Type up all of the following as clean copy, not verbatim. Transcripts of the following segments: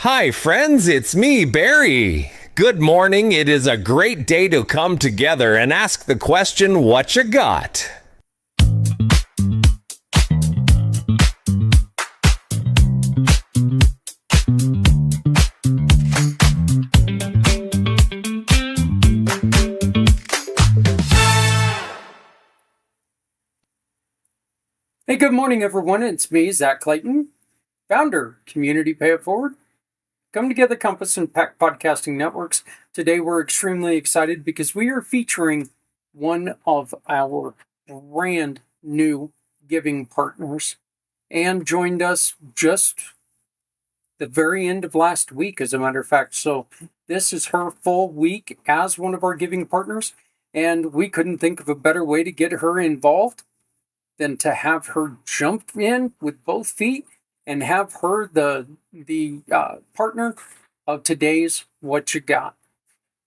Hi, friends, it's me, Barry. Good morning. It is a great day to come together and ask the question, what you got? Hey, good morning, everyone. It's me, Zach Clayton, founder, Community Pay It Forward, Come Together Compass and Pack Podcasting Networks. Today, we're extremely excited because we are featuring one of our brand new giving partners and joined us just the very end of last week, as a matter of fact. So, this is her full week as one of our giving partners, and we couldn't think of a better way to get her involved than to have her jump in with both feet and have her the partner of today's What You Got.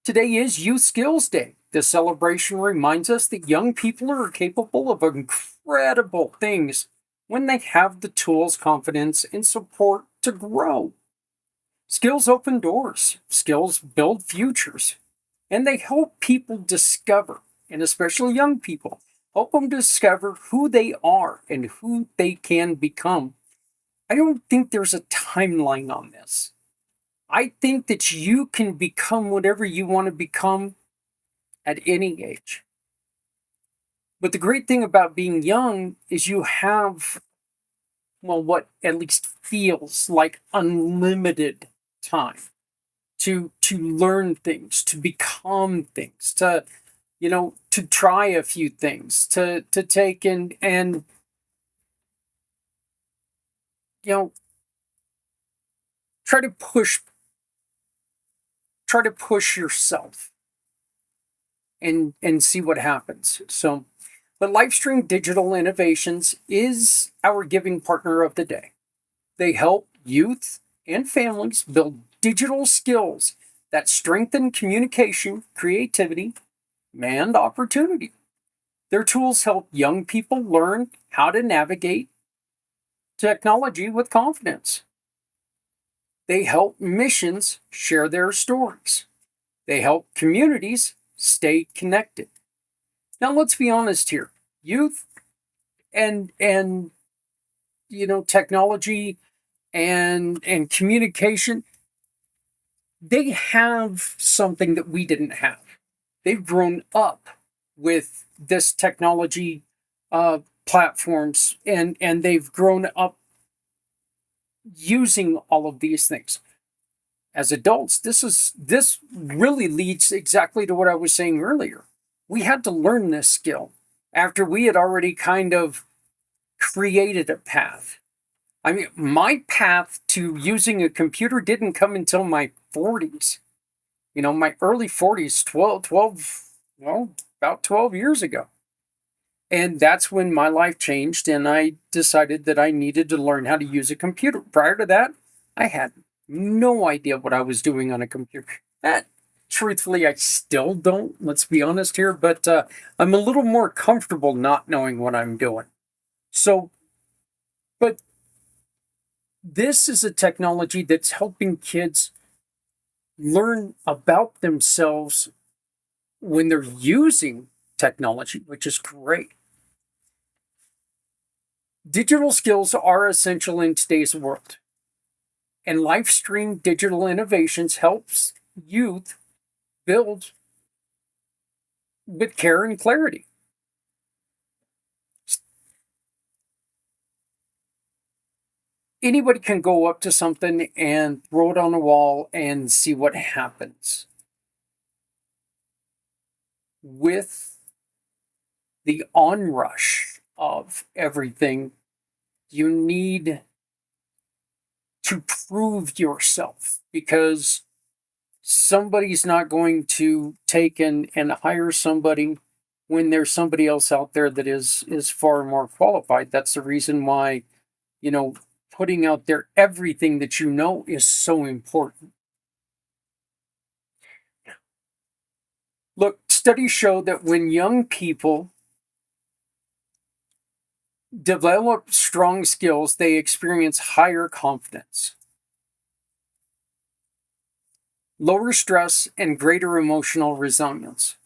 Today is Youth Skills Day. This celebration reminds us that young people are capable of incredible things when they have the tools, confidence, and support to grow. Skills open doors, skills build futures, and they help people discover, and especially young people, help them discover who they are and who they can become. I don't think there's a timeline on this. I think that you can become whatever you want to become at any age. But the great thing about being young is you have, well, what at least feels like unlimited time to learn things, to become things, to try a few things, to take and you know try to push yourself and see what happens. So, but Lifestream Digital Innovations is our giving partner of the day. They help youth and families build digital skills that strengthen communication, creativity, and opportunity. Their tools help young people learn how to navigate technology with confidence. They help missions share their stories. They help communities stay connected. Now let's be honest here. Youth and technology and communication, they have something that we didn't have. They've grown up with this technology platforms and they've grown up using all of these things. As adults, this really leads exactly to what I was saying earlier. We had to learn this skill after we had already kind of created a path. I mean, my path to using a computer didn't come until my 40s. My early 40s, well, about 12 years ago. And that's when my life changed, and I decided that I needed to learn how to use a computer. Prior to that, I had no idea what I was doing on a computer. That, truthfully, I still don't, let's be honest here, but I'm a little more comfortable not knowing what I'm doing. So, but this is a technology that's helping kids learn about themselves when they're using technology, which is great. Digital skills are essential in today's world, and Lifestream Digital Innovations helps youth build with care and clarity. Anybody can go up to something and throw it on a wall and see what happens. With the onrush of everything, you need to prove yourself because somebody's not going to take and hire somebody when there's somebody else out there that is far more qualified. That's the reason why, putting out there everything that you know is so important. Look, studies show that when young people develop strong skills, they experience higher confidence. lower stress, and greater emotional resilience.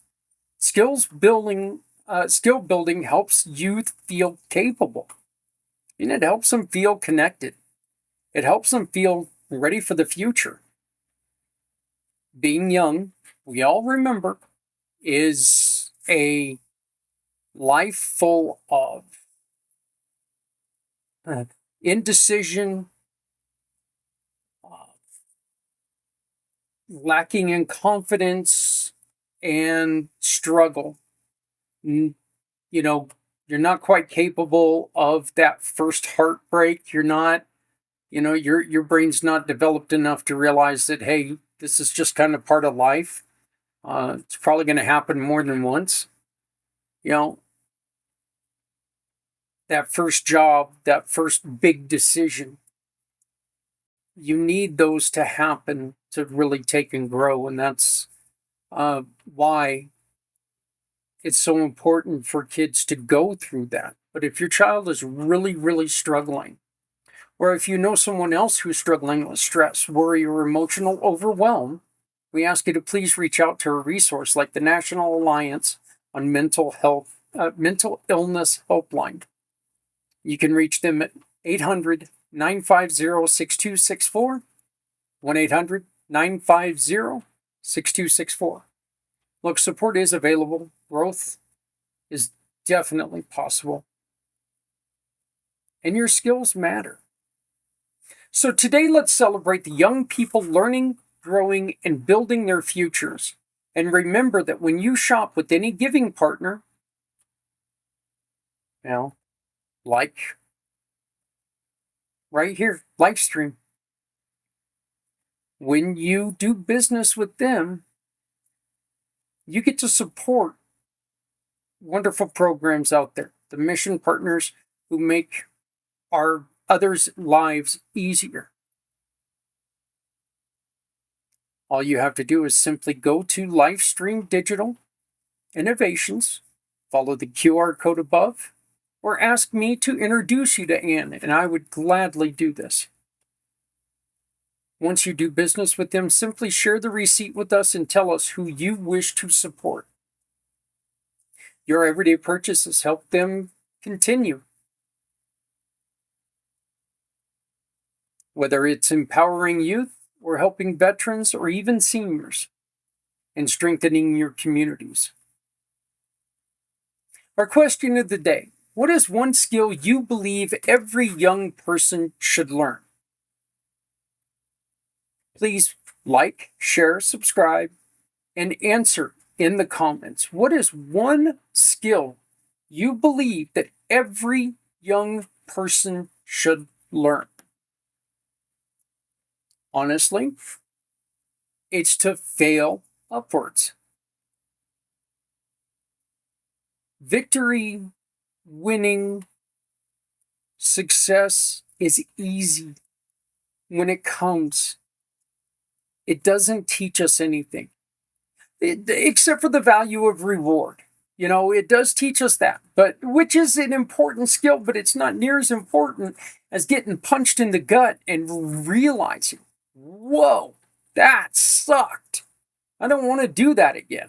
Skill building helps youth feel capable, and it helps them feel connected. It helps them feel ready for the future. Being young, we all remember, is a life full of indecision, uh, lacking in confidence, and struggle. You know, you're not quite capable of that first heartbreak. You're not, your brain's not developed enough to realize that, hey, this is just kind of part of life. It's probably going to happen more than once. You know, that first job, that first big decision, you need those to happen to really take and grow. And that's why it's so important for kids to go through that. But if your child is really, really struggling, or if you know someone else who's struggling with stress, worry, or emotional overwhelm, we ask you to please reach out to a resource like the National Alliance on Mental Illness Helpline. You can reach them at 800-950-6264, 1-800-950-6264. Look, support is available. Growth is definitely possible. And your skills matter. So today, let's celebrate the young people learning, growing, and building their futures. And remember that when you shop with any giving partner, like right here, Lifestream, when you do business with them, you get to support wonderful programs out there, the mission partners who make our others' lives easier. All you have to do is simply go to Lifestream Digital Innovations, follow the QR code above, or ask me to introduce you to Ann, and I would gladly do this. Once you do business with them, simply share the receipt with us and tell us who you wish to support. Your everyday purchases help them continue. Whether it's empowering youth or helping veterans or even seniors and strengthening your communities. Our question of the day: what is one skill you believe every young person should learn? Please like, share, subscribe, and answer in the comments. What is one skill you believe that every young person should learn? Honestly, it's to fail upwards. Victory, winning, success is easy when it comes. It doesn't teach us anything, except for the value of reward. It does teach us that, but which is an important skill, but it's not near as important as getting punched in the gut and realizing, whoa, that sucked. I don't want to do that again.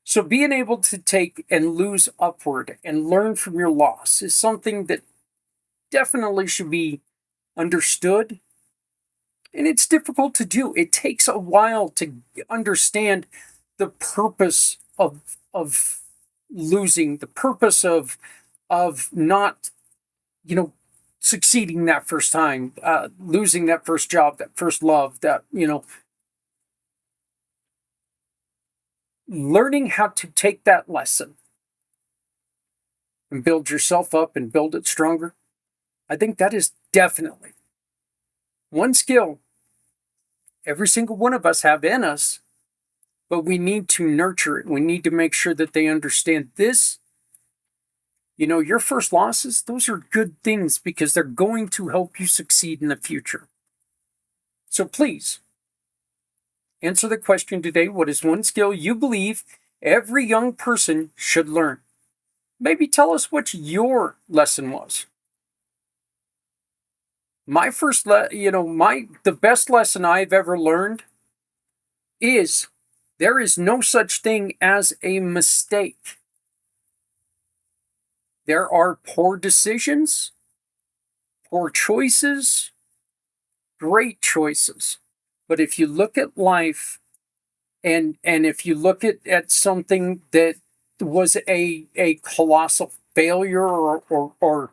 So being able to take and lose upward and learn from your loss is something that definitely should be understood. And it's difficult to do. It takes a while to understand the purpose of losing, the purpose of not, succeeding that first time, losing that first job, that first love, that, learning how to take that lesson and build yourself up and build it stronger. I think that is definitely one skill every single one of us have in us, but we need to nurture it. We need to make sure that they understand this. Your first losses, those are good things because they're going to help you succeed in the future. So please answer the question today: what is one skill you believe every young person should learn? Maybe tell us what your lesson was. My first, the best lesson I've ever learned is there is no such thing as a mistake. There are poor decisions, poor choices, great choices. But if you look at life and if you look at something that was a colossal failure or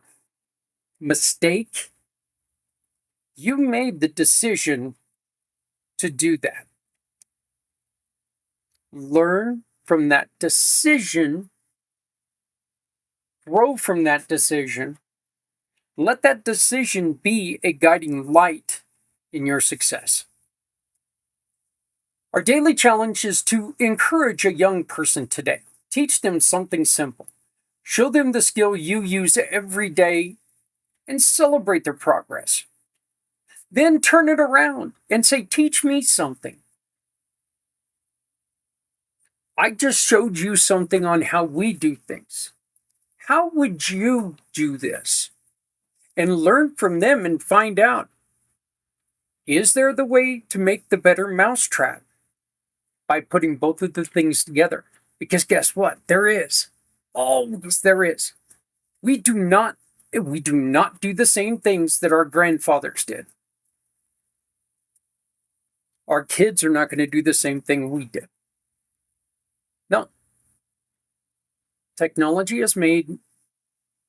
mistake, you made the decision to do that. Learn from that decision, grow from that decision. Let that decision be a guiding light in your success. Our daily challenge is to encourage a young person today. Teach them something simple. Show them the skill you use every day and celebrate their progress. Then turn it around and say, teach me something. I just showed you something on how we do things. How would you do this? And learn from them and find out, is there the way to make the better mousetrap by putting both of the things together? Because guess what? There is. Always there is. We do not do the same things that our grandfathers did. Our kids are not going to do the same thing we did. No. Technology has made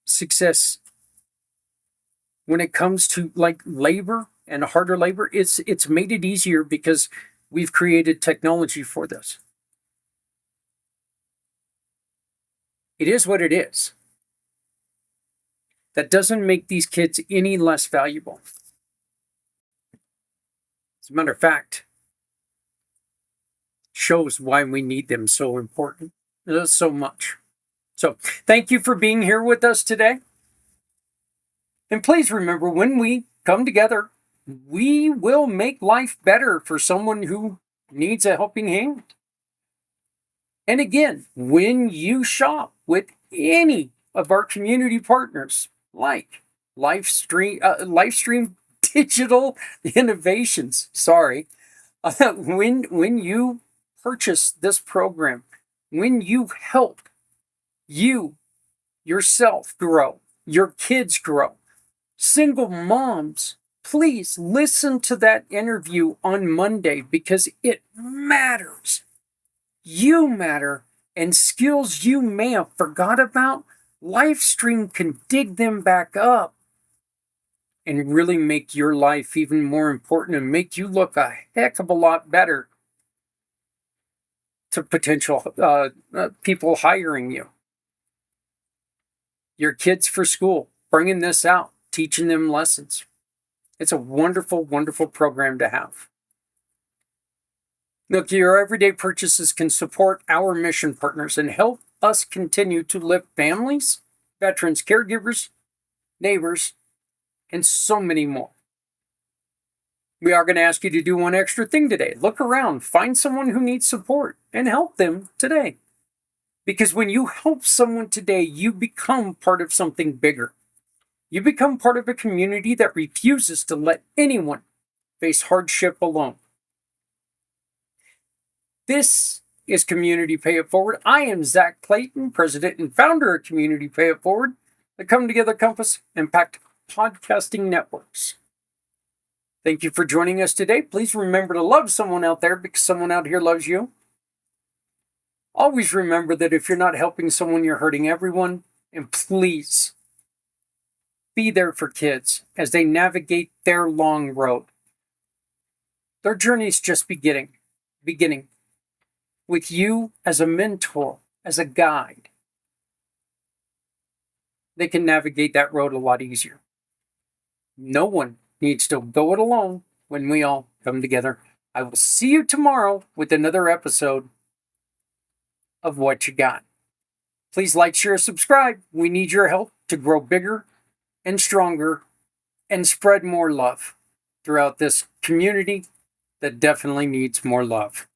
success when it comes to like labor and harder labor. It's made it easier because we've created technology for this. It is what it is. That doesn't make these kids any less valuable. As a matter of fact, shows why we need them so important. There's so much. So thank you for being here with us today. And please remember, when we come together, we will make life better for someone who needs a helping hand. And again, when you shop with any of our community partners, like Lifestream Digital Innovations, when you purchase this program, when you help you yourself grow, your kids grow, single moms, please listen to that interview on Monday because it matters. You matter, and skills you may have forgot about, Lifestream can dig them back up and really make your life even more important and make you look a heck of a lot better to potential people hiring you. Your kids for school, bringing this out, teaching them lessons. It's a wonderful, wonderful program to have. Look, your everyday purchases can support our mission partners and help us continue to lift families, veterans, caregivers, neighbors, and so many more. We are going to ask you to do one extra thing today. Look around, find someone who needs support, and help them today. Because when you help someone today, you become part of something bigger. You become part of a community that refuses to let anyone face hardship alone. This is Community Pay It Forward. I am Zach Clayton, president and founder of Community Pay It Forward, the Come Together Compass Impact Podcasting Networks. Thank you for joining us today. Please remember to love someone out there because someone out here loves you. Always remember that if you're not helping someone, you're hurting everyone. And please be there for kids as they navigate their long road. Their journey is just beginning. With you as a mentor, as a guide, they can navigate that road a lot easier. No one needs to go it alone when we all come together. I will see you tomorrow with another episode of What You Got. Please like, share, subscribe. We need your help to grow bigger and stronger and spread more love throughout this community that definitely needs more love.